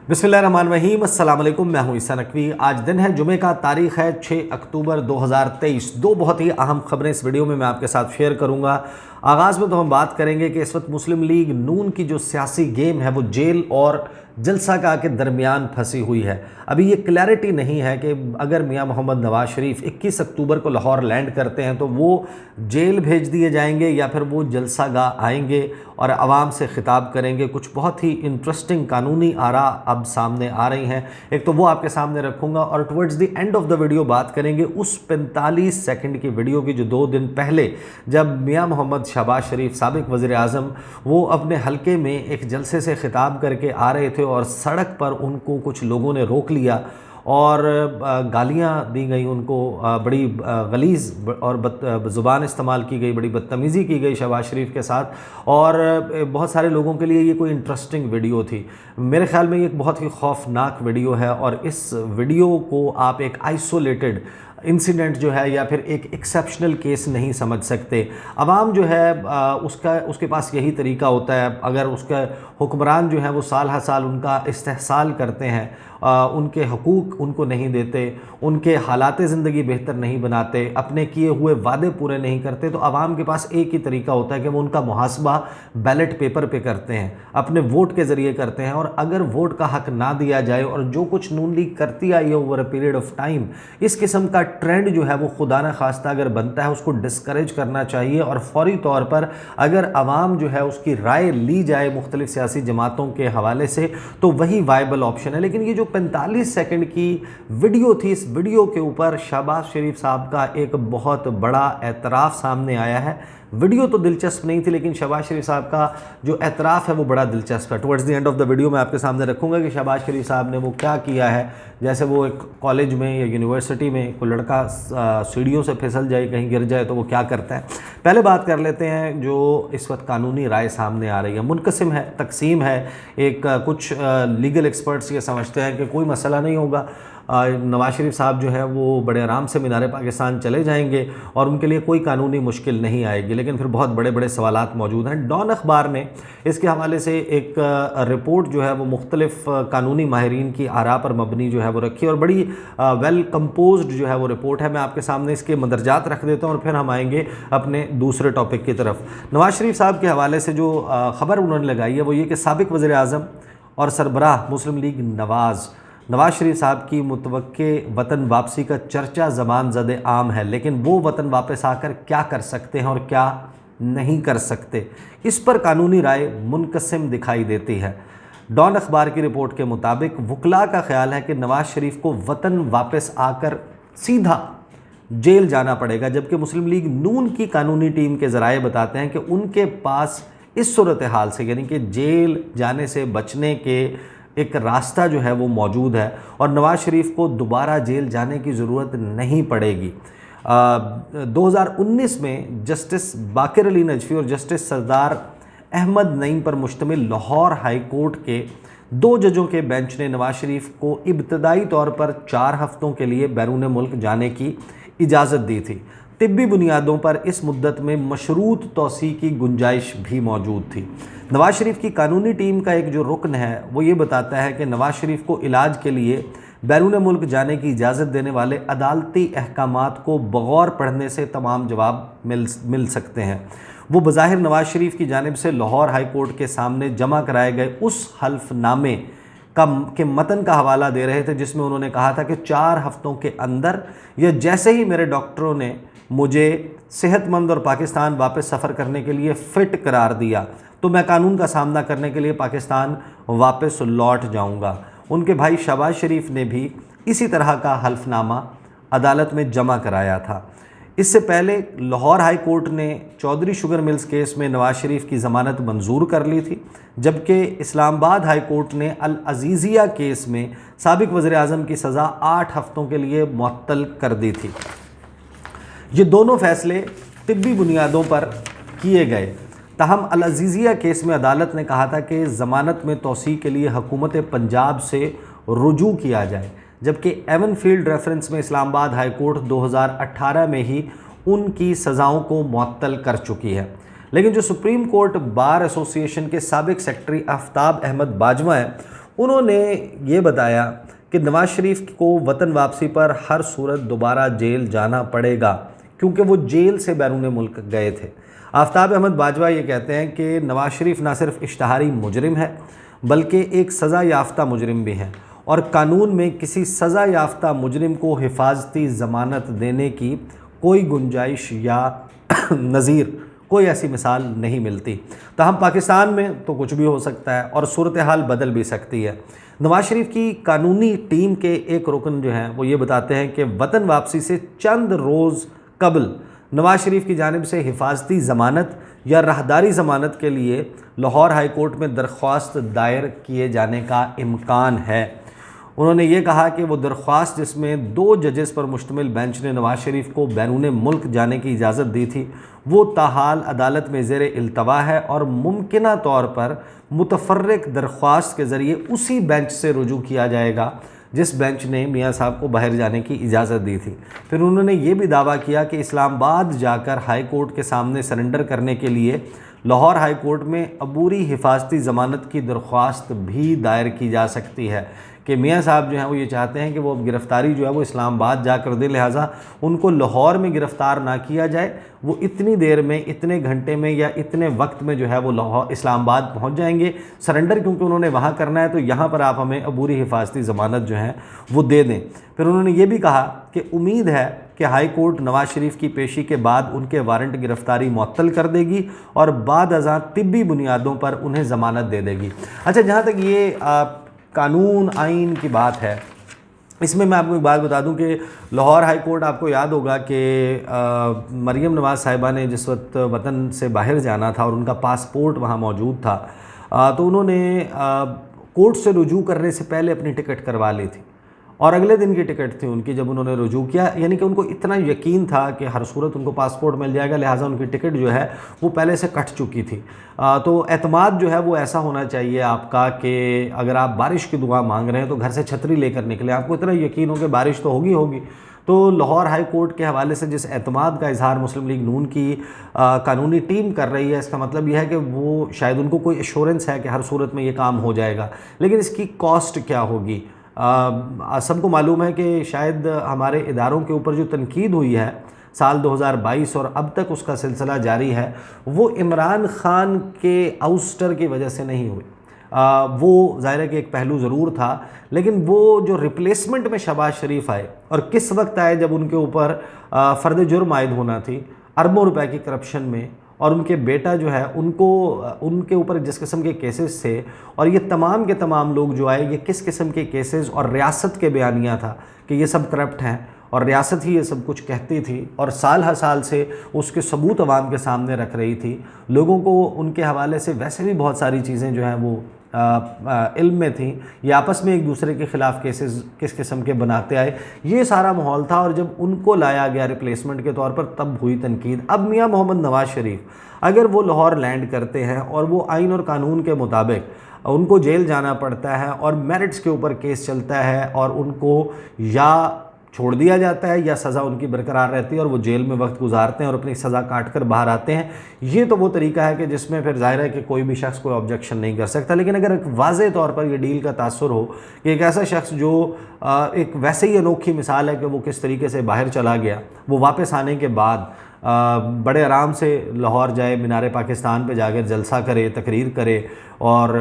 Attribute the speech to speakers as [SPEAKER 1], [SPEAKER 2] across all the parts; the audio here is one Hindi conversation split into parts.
[SPEAKER 1] बिस्मिल्लाहिर्रहमानिर्रहीम, अस्सलाम वालेकुम। मैं हूं ईसा नकवी। आज दिन है जुमे का, तारीख़ है 6 अक्टूबर 2023। दो बहुत ही अहम खबरें इस वीडियो में मैं आपके साथ शेयर करूंगा। आगाज़ में तो हम बात करेंगे कि इस वक्त मुस्लिम लीग नून की जो सियासी गेम है वो जेल और जलसा का के दरमियान फंसी हुई है। अभी ये क्लैरिटी नहीं है कि अगर मियां मोहम्मद नवाज शरीफ 21 अक्टूबर को लाहौर लैंड करते हैं तो वो जेल भेज दिए जाएंगे या फिर वो जलसा गाह आएंगे और आवाम से ख़िताब करेंगे। कुछ बहुत ही इंटरेस्टिंग कानूनी आरा अब सामने आ रही हैं, एक तो वो आपके सामने रखूँगा और towards the end of the video बात करेंगे उस 45 सेकंड की वीडियो की जो 2 दिन पहले जब मियां मोहम्मद शहबाज शरीफ साबिक वज़ीर आज़म वो अपने हलके में एक जलसे से ख़िताब करके आ रहे थे और सड़क पर उनको कुछ लोगों ने रोक लिया और गालियाँ दी गई उनको, बड़ी गलीज़ और ज़ुबान इस्तेमाल की गई, बड़ी बदतमीज़ी की गई शहबाज शरीफ के साथ। और बहुत सारे लोगों के लिए ये कोई इंटरेस्टिंग वीडियो थी। मेरे ख़्याल में ये एक बहुत ही खौफनाक वीडियो है और इस वीडियो को आप एक आइसोलेटेड इंसिडेंट जो है या फिर एक एक्सेप्शनल केस नहीं समझ सकते। अवाम जो है उसके पास यही तरीका होता है, अगर उसका हुक्मरान जो है वो साल हर साल उनका इस्तेहसाल करते हैं, उनके हकूक़ उनको नहीं देते, उनके हालात ज़िंदगी बेहतर नहीं बनाते, अपने किए हुए वादे पूरे नहीं करते, तो आवाम के पास एक ही तरीका होता है कि वो उनका मुहासबा बैलेट पेपर पे करते हैं, अपने वोट के ज़रिए करते हैं। और अगर वोट का हक़ ना दिया जाए और जो कुछ नून लीग करती आई है over a period of time, इस किस्म का ट्रेंड जो है वो खुदा न खास्ता अगर बनता है उसको डिस्करेज करना चाहिए और फौरी तौर पर अगर आवाम जो है उसकी राय ली जाए मुख्तलिफ सियासी जमातों के हवाले से तो वही वायबल ऑप्शन है। लेकिन ये जो 45 सेकंड की वीडियो थी, इस वीडियो के ऊपर शहबाज शरीफ साहब का एक बहुत बड़ा एतराफ़ सामने आया है। वीडियो तो दिलचस्प नहीं थी लेकिन शहबाज शरीफ साहब का जो एतराफ़ है वो बड़ा दिलचस्प है। Towards the end of the video मैं आपके सामने रखूँगा कि शहबाज शरीफ साहब ने वो क्या किया है। जैसे वो एक कॉलेज में या यूनिवर्सिटी में कोई लड़का सीढ़ियों से फिसल जाए, कहीं गिर जाए तो वो क्या करता है। पहले बात कर लेते हैं जो इस वक्त कानूनी राय सामने आ रही है, मुनक़सिम है, तकसीम है। एक कुछ लीगल एक्सपर्ट्स ये समझते हैं कि कोई मसला नहीं होगा, नवाज शरीफ साहब जो है वो बड़े आराम से मीनार पाकिस्तान चले जाएंगे और उनके लिए कोई कानूनी मुश्किल नहीं आएगी। लेकिन फिर बहुत बड़े बड़े सवालात मौजूद हैं। डॉन अखबार ने इसके हवाले से एक रिपोर्ट जो है वो मुख्तलिफ कानूनी माहिरीन की आरा पर मबनी जो है वो रखी और बड़ी वेल कंपोज्ड जो है वो रिपोर्ट है। मैं आपके सामने इसके मदरजात रख देता हूँ और फिर हम आएंगे अपने दूसरे टॉपिक की तरफ। नवाज शरीफ साहब के हवाले से जो ख़बर उन्होंने लगाई है वो ये कि साबिक वज़ीर आज़म और सरबराह मुस्लिम लीग नवाज शरीफ साहब की मुतवक्के वतन वापसी का चर्चा ज़बान ज़द आम है, लेकिन वो वतन वापस आकर क्या कर सकते हैं और क्या नहीं कर सकते, इस पर कानूनी राय मुनक़सिम दिखाई देती है। डॉन अखबार की रिपोर्ट के मुताबिक वकला का ख्याल है कि नवाज शरीफ को वतन वापस आकर सीधा जेल जाना पड़ेगा, जबकि मुस्लिम लीग नून की कानूनी टीम के ज़राए बताते हैं कि उनके पास इस सूरत हाल से यानी कि जेल जाने से बचने के एक रास्ता जो है वो मौजूद है और नवाज शरीफ को दोबारा जेल जाने की ज़रूरत नहीं पड़ेगी। 2019 में जस्टिस बाकर अली नजफ़ी और जस्टिस सरदार अहमद नईम पर मुश्तमिल लाहौर हाई कोर्ट के 2 जजों के बेंच ने नवाज शरीफ को इब्तदाई तौर पर 4 हफ्तों के लिए बैरून मुल्क जाने की इजाज़त दी थी। तिब्बी बुनियादों पर इस मुद्दत में मशरूत तौसी की गुंजाइश भी मौजूद थी। नवाज शरीफ की कानूनी टीम का एक जो रुकन है वो ये बताता है कि नवाज शरीफ को इलाज के लिए बैरून मुल्क जाने की इजाज़त देने वाले अदालती अहकामात को बगौर पढ़ने से तमाम जवाब मिल सकते हैं। वो बज़ाहिर नवाज शरीफ की जानिब से लाहौर हाई कोर्ट के सामने जमा कराए गए उस हल्फनामे के मतन का हवाला दे रहे थे जिसमें उन्होंने कहा था कि 4 हफ्तों के अंदर या जैसे ही मेरे डॉक्टरों ने मुझे सेहतमंद और पाकिस्तान वापस सफ़र करने के लिए फ़िट करार दिया तो मैं कानून का सामना करने के लिए पाकिस्तान वापस लौट जाऊंगा। उनके भाई शहबाज शरीफ ने भी इसी तरह का हल्फनामा अदालत में जमा कराया था। इससे पहले लाहौर हाई कोर्ट ने चौधरी शुगर मिल्स केस में नवाज शरीफ की ज़मानत मंजूर कर ली थी, जबकि इस्लामाबाद हाई कोर्ट ने अल अजीज़िया केस में साबिक वज़ीर आज़म की सज़ा 8 हफ्तों के लिए मुअत्तल कर दी थी। ये दोनों फैसले तिब्बी बुनियादों पर किए गए। ताहम अल अजीज़िया केस में अदालत ने कहा था कि ज़मानत में तौसी के लिए हुकूमत पंजाब से रुजू किया जाए, जबकि एवन फील्ड रेफरेंस में इस्लामाबाद हाई कोर्ट 2018 में ही उनकी सज़ाओं को मुअत्तल कर चुकी है। लेकिन जो सुप्रीम कोर्ट बार एसोसिएशन के साबिक सेक्रेटरी आफ्ताब अहमद बाजवा हैं उन्होंने ये बताया कि नवाज शरीफ को वतन वापसी पर हर सूरत दोबारा जेल जाना पड़ेगा, क्योंकि वो जेल से बैरून मुल्क गए थे। आफ्ताब अहमद बाजवा ये कहते हैं कि नवाज शरीफ ना सिर्फ इश्तहारी मुजरिम है बल्कि एक सज़ा याफ्ता मुजरिम भी हैं, और कानून में किसी सज़ा याफ्ता मुजरिम को हिफाजती ज़मानत देने की कोई गुंजाइश या नज़ीर कोई ऐसी मिसाल नहीं मिलती। ताहम पाकिस्तान में तो कुछ भी हो सकता है और सूरत हाल बदल भी सकती है। नवाज शरीफ की कानूनी टीम के एक रुकन जो हैं वो ये बताते हैं कि वतन वापसी से चंद रोज़ कबल नवाज शरीफ की जानिब से हिफाजती ज़मानत या राहदारी ज़मानत के लिए लाहौर हाई कोर्ट में दरख्वास्त दायर किए जाने का इम्कान है। उन्होंने ये कहा कि वो दरख्वास्त जिसमें 2 जजेस पर मुश्तमिल बेंच ने नवाज शरीफ को बैरून मुल्क जाने की इजाज़त दी थी वो ताहाल अदालत में ज़ेर इल्तवा है और मुमकिना तौर पर मुतफर्रिक दरख्वास्त के ज़रिए उसी बेंच से रुजू किया जाएगा जिस बेंच ने मियाँ साहब को बाहर जाने की इजाज़त दी थी। फिर उन्होंने ये भी दावा किया कि इस्लामाबाद जाकर हाई कोर्ट के सामने सरेंडर करने के लिए लाहौर हाई कोर्ट में अबूरी हिफाजती ज़मानत की दरख्वास्त भी दायर की जा सकती है कि मियाँ साहब जो हैं वो ये चाहते हैं कि वो गिरफ़्तारी जो है वो इस्लामाबाद जाकर दे, लिहाजा उनको लाहौर में गिरफ़्तार ना किया जाए। वो इतनी देर में, इतने घंटे में या इतने वक्त में जो है वो लाहौर इस्लामाबाद पहुँच जाएंगे। सरेंडर क्योंकि उन्होंने वहाँ करना है तो यहाँ पर आप हमें अबूरी हिफाजती ज़मानत जो है वो दे दें। फिर उन्होंने ये भी कहा कि उम्मीद है कि हाई कोर्ट नवाज शरीफ की पेशी के बाद उनके वारंट गिरफ़्तारी मुअत्तल कर देगी और बाद अज़ां तिब्बी बुनियादों पर उन्हें ज़मानत दे देगी। अच्छा, जहाँ तक ये कानून आइन की बात है, इसमें मैं आपको एक बात बता दूं कि लाहौर हाई कोर्ट, आपको याद होगा कि मरियम नवाज़ साहिबा ने जिस वक्त वतन से बाहर जाना था और उनका पासपोर्ट वहाँ मौजूद था, तो उन्होंने कोर्ट से रुजू करने से पहले अपनी टिकट करवा ली थी और अगले दिन की टिकट थी उनकी जब उन्होंने रुजू किया। यानी कि उनको इतना यकीन था कि हर सूरत उनको पासपोर्ट मिल जाएगा, लिहाजा उनकी टिकट जो है वो पहले से कट चुकी थी। तो एतमाद जो है वो ऐसा होना चाहिए आपका कि अगर आप बारिश की दुआ मांग रहे हैं तो घर से छतरी लेकर निकले, आपको इतना यकीन हो कि बारिश तो होगी होगी। तो लाहौर हाई कोर्ट के हवाले से जिस एतमाद का इजहार मुस्लिम लीग नून की कानूनी टीम कर रही है, इसका मतलब यह है कि वो शायद उनको कोई एश्योरेंस है कि हर सूरत में ये काम हो जाएगा, लेकिन इसकी कॉस्ट क्या होगी। सबको मालूम है कि शायद हमारे इदारों के ऊपर जो तनकीद हुई है साल 2022 और अब तक उसका सिलसिला जारी है, वो इमरान ख़ान के आउस्टर की वजह से नहीं हुई। वो ज़ाहिर है कि एक पहलू ज़रूर था, लेकिन वो जो रिप्लेसमेंट में शहबाज शरीफ आए और किस वक्त आए जब उनके ऊपर फ़र्द जुर्म आयद होना थी अरबों रुपए की करप्शन में, और उनके बेटा जो है उनको उनके ऊपर जिस किस्म के केसेस थे और ये तमाम के तमाम लोग जो आए ये किस किस्म के केसेस और रियासत के बयानिया था कि ये सब करप्ट हैं और रियासत ही ये सब कुछ कहती थी और साल हर साल से उसके सबूत अवाम के सामने रख रही थी। लोगों को उनके हवाले से वैसे भी बहुत सारी चीज़ें जो हैं वो इल्म में थी, ये आपस में एक दूसरे के ख़िलाफ़ केसेस किस किस्म के बनाते आए, ये सारा माहौल था। और जब उनको लाया गया रिप्लेसमेंट के तौर पर तब हुई तनकीद। अब मियाँ मोहम्मद नवाज़ शरीफ अगर वो लाहौर लैंड करते हैं और वो आइन और कानून के मुताबिक उनको जेल जाना पड़ता है और मेरिट्स के ऊपर केस चलता है और उनको या छोड़ दिया जाता है या सज़ा उनकी बरकरार रहती है और वो जेल में वक्त गुजारते हैं और अपनी सज़ा काट कर बाहर आते हैं, ये तो वो तरीका है कि जिसमें फिर ज़ाहिर है कि कोई भी शख्स कोई ऑब्जेक्शन नहीं कर सकता। लेकिन अगर एक वाज़े तौर पर ये डील का तासुर हो कि एक ऐसा शख्स जो एक वैसे ही अनोखी मिसाल है कि वो किस तरीके से बाहर चला गया, वो वापस आने के बाद बड़े आराम से लाहौर जाए, मीनार पाकिस्तान पे जाकर जलसा करे, तकरीर करे और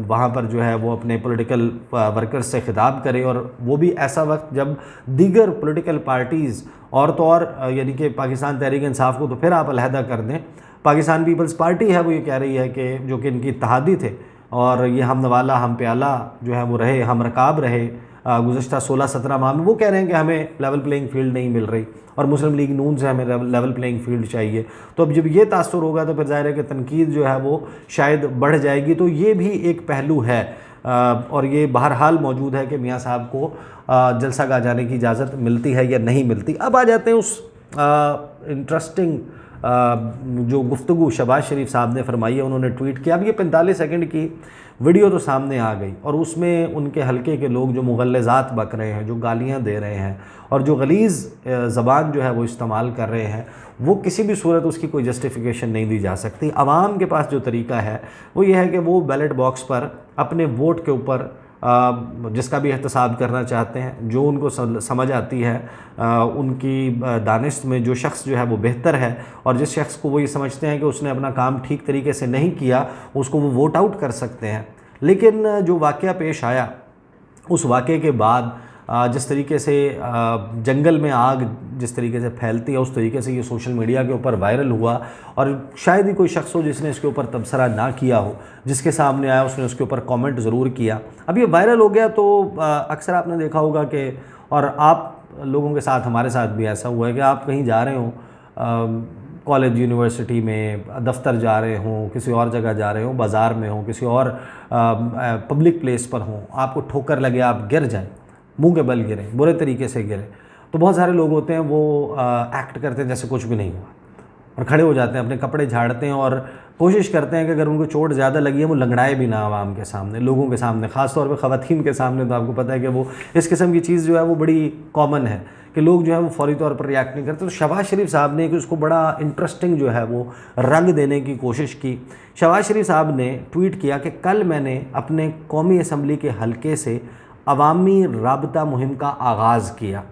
[SPEAKER 1] वहाँ पर जो है वो अपने पॉलिटिकल वर्कर्स से खिताब करे, और वो भी ऐसा वक्त जब दीगर पॉलिटिकल पार्टीज़ और तो और यानी कि पाकिस्तान तहरीक इंसाफ को तो फिर आप अलहदा कर दें, पाकिस्तान पीपल्स पार्टी है वो ये कह रही है कि जो कि इनकी इत्तेहादी थे और ये हम नवाला हम प्याला जो है वो रहे, हम रकाब रहे गुज़श्ता 16-17 माह में, वो कह रहे हैं कि हमें लेवल प्लेइंग फील्ड नहीं मिल रही और मुस्लिम लीग नून से हमें लेवल प्लेइंग फील्ड चाहिए। तो अब जब ये तासुर होगा तो फिर ज़ाहिर है कि तनकीद जो है वो शायद बढ़ जाएगी। तो ये भी एक पहलू है और ये बहरहाल मौजूद है कि मियाँ साहब को जलसा जाने की इजाज़त मिलती है या नहीं मिलती। अब आ जाते हैं उस इंटरेस्टिंग जो गुफ्तगू शहबाज शरीफ साहब ने फरमाई है। उन्होंने ट्वीट किया, अब ये 45 सेकंड की वीडियो तो सामने आ गई और उसमें उनके हलके के लोग जो मुग़ल्लज़ात बक रहे हैं, जो गालियां दे रहे हैं और जो गलीज़ ज़बान जो है वो इस्तेमाल कर रहे हैं, वो किसी भी सूरत उसकी कोई जस्टिफिकेशन नहीं दी जा सकती। आवाम के पास जो तरीका है वो ये है कि वो बैलेट बॉक्स पर अपने वोट के ऊपर जिसका भी एहतसाब करना चाहते हैं, जो उनको समझ आती है, उनकी दानिश में जो शख्स जो है वो बेहतर है और जिस शख्स को वो ये समझते हैं कि उसने अपना काम ठीक तरीके से नहीं किया, उसको वो वोट आउट कर सकते हैं। लेकिन जो वाक़या पेश आया, उस वाक़े के बाद जिस तरीके से जंगल में आग जिस तरीके से फैलती है, उस तरीके से ये सोशल मीडिया के ऊपर वायरल हुआ और शायद ही कोई शख्स हो जिसने इसके ऊपर तबसरा ना किया हो। जिसके सामने आया उसने उसके ऊपर कमेंट ज़रूर किया। अब ये वायरल हो गया तो अक्सर आपने देखा होगा कि, और आप लोगों के साथ, हमारे साथ भी ऐसा हुआ है कि आप कहीं जा रहे हो, कॉलेज यूनिवर्सिटी में, दफ्तर जा रहे हों, किसी और जगह जा रहे हों, बाज़ार में हों, किसी और पब्लिक प्लेस पर हों, आपको ठोकर लगे, आप गिर जाएं, मुंह के बल गिरे, बुरे तरीके से गिरे, तो बहुत सारे लोग होते हैं वो एक्ट करते हैं जैसे कुछ भी नहीं हुआ और खड़े हो जाते हैं, अपने कपड़े झाड़ते हैं और कोशिश करते हैं कि अगर उनको चोट ज़्यादा लगी है वो लंगड़ाए भी ना आवाम के सामने, लोगों के सामने, ख़ास तौर पे ख़वातीन के सामने। तो आपको पता है कि वो इस किस्म की चीज़ जो है वो बड़ी कॉमन है कि लोग जो है वो फौरी तौर पर रिएक्ट नहीं करते। तो शहबाज शरीफ साहब ने कि उसको बड़ा इंटरेस्टिंग जो है वो रंग देने की कोशिश की। शहबाज शरीफ साहब ने ट्वीट किया कि कल मैंने अपने कौमी असम्बली के हलके से अवामी राबता मुहिम का आगाज़ किया।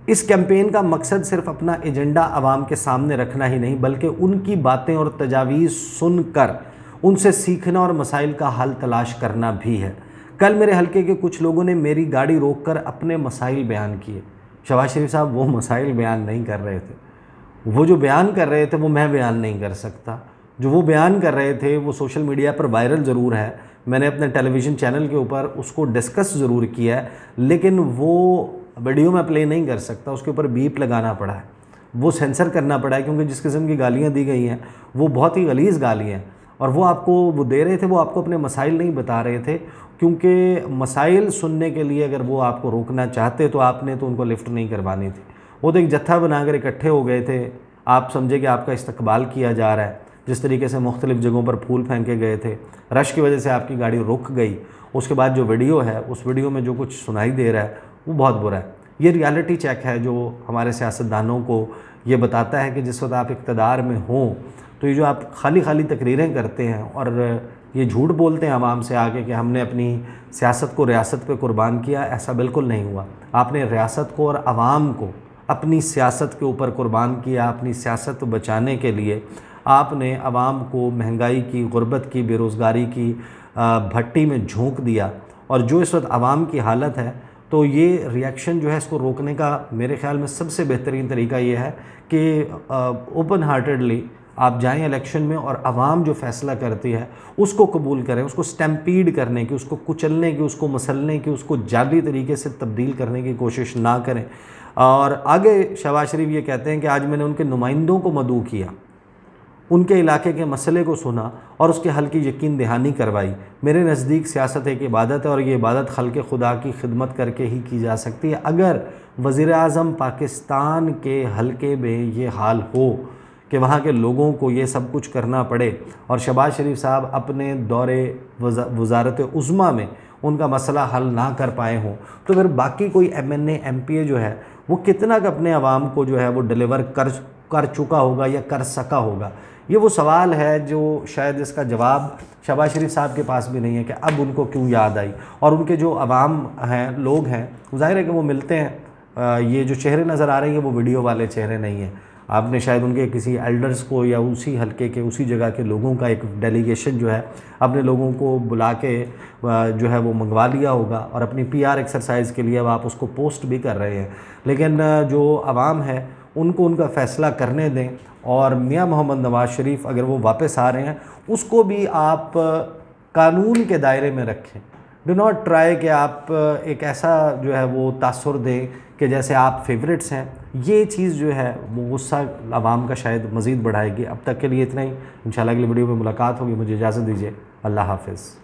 [SPEAKER 1] इस कैंपेन का मकसद सिर्फ अपना एजेंडा आवाम के सामने रखना ही नहीं, बल्कि उनकी बातें और तजावीज़ सुनकर उनसे सीखना और मसाइल का हल तलाश करना भी है। कल मेरे हलके के कुछ लोगों ने मेरी गाड़ी रोककर अपने मसाइल बयान किए। शहबाज शरीफ साहब वो मसाइल बयान नहीं कर रहे थे, वो जो बयान कर रहे थे वो मैं बयान नहीं कर सकता। जो वो बयान कर रहे थे वो सोशल मीडिया पर वायरल ज़रूर है, मैंने अपने टेलीविज़न चैनल के ऊपर उसको डिस्कस ज़रूर किया है, लेकिन वो वीडियो में प्ले नहीं कर सकता, उसके ऊपर बीप लगाना पड़ा है, वो सेंसर करना पड़ा है, क्योंकि जिस किस्म की गालियाँ दी गई हैं वो बहुत ही गलीज़ गालियाँ हैं। और वो आपको वो दे रहे थे, वो आपको अपने मसाइल नहीं बता रहे थे, क्योंकि मसाइल सुनने के लिए अगर वो आपको रोकना चाहते तो आपने तो उनको लिफ्ट नहीं करवानी थी। वो तो एक जत्था बनाकर इकट्ठे हो गए थे, आप समझे कि आपका इस्तकबाल किया जा रहा है। जिस तरीके से मुख्तलिफ़ जगहों पर फूल फेंके गए थे, रश की वजह से आपकी गाड़ी रुक गई। उसके बाद जो वीडियो है, उस वीडियो में जो कुछ सुनाई दे रहा है वो बहुत बुरा है। ये रियलिटी चेक है जो हमारे सियासतदानों को ये बताता है कि जिस वक्त आप इक़्तिदार में हों तो ये जो आप खाली खाली तकरीरें करते हैं और ये झूठ बोलते हैं आवाम से आके कि हमने अपनी सियासत को रियासत पे कुर्बान किया, ऐसा बिल्कुल नहीं हुआ। आपने रियासत को और आवाम को अपनी सियासत के ऊपर कुर्बान किया। अपनी सियासत बचाने के लिए आपने आवाम को महंगाई की, गुर्बत की, बेरोज़गारी की भट्टी में झोंक दिया। और जो इस वक्त आवाम की हालत है, तो ये रिएक्शन जो है इसको रोकने का मेरे ख़्याल में सबसे बेहतरीन तरीका ये है कि ओपन हार्टेडली आप जाएं इलेक्शन में और आवाम जो फ़ैसला करती है उसको कबूल करें, उसको स्टैम्पीड करने की, उसको कुचलने की, उसको मसलने की, उसको जाली तरीके से तब्दील करने की कोशिश ना करें। और आगे शहबाज शरीफ ये कहते हैं कि आज मैंने उनके नुमाइंदों को मदऊ किया, उनके इलाके के मसले को सुना और उसके हल की यकीन दहानी करवाई। मेरे नज़दीक सियासत एक इबादत है और ये इबादत खल्क़ खुदा की खिदमत करके ही की जा सकती है। अगर वज़ीर-ए-आज़म पाकिस्तान के हलके में ये हाल हो कि वहाँ के लोगों को ये सब कुछ करना पड़े और शहबाज शरीफ साहब अपने दौरे वज़ारत उज़्मा में उनका मसला हल ना कर पाए हों, तो फिर बाकी कोई MNA MPA जो है वो कितना अपने आवाम को जो है वो डिलीवर कर चुका होगा या कर सका होगा। ये वो सवाल है जो शायद इसका जवाब शहबाज शरीफ साहब के पास भी नहीं है कि अब उनको क्यों याद आई। और उनके जो अवाम हैं, लोग हैं, ज़ाहिर है कि वो मिलते हैं, ये जो चेहरे नज़र आ रहे हैं वो वीडियो वाले चेहरे नहीं हैं। आपने शायद उनके किसी एल्डर्स को या उसी हलके के, उसी जगह के लोगों का एक डेलीगेशन जो है अपने लोगों को बुला के जो है वो मंगवा लिया होगा और अपनी PR एक्सरसाइज़ के लिए अब आप उसको पोस्ट भी कर रहे हैं। लेकिन जो आवाम है उनको उनका फ़ैसला करने दें और मियां मोहम्मद नवाज़ शरीफ अगर वो वापस आ रहे हैं उसको भी आप कानून के दायरे में रखें। डू नॉट ट्राई कि आप एक ऐसा जो है वो तासुर दें कि जैसे आप फेवरेट्स हैं। ये चीज़ जो है वो गुस्सा आवाम का शायद मज़ीद बढ़ाएगी। अब तक के लिए इतना ही, इंशाल्लाह अगली वीडियो में मुलाकात होगी। मुझे इजाज़त दीजिए। अल्लाह हाफ़िज़।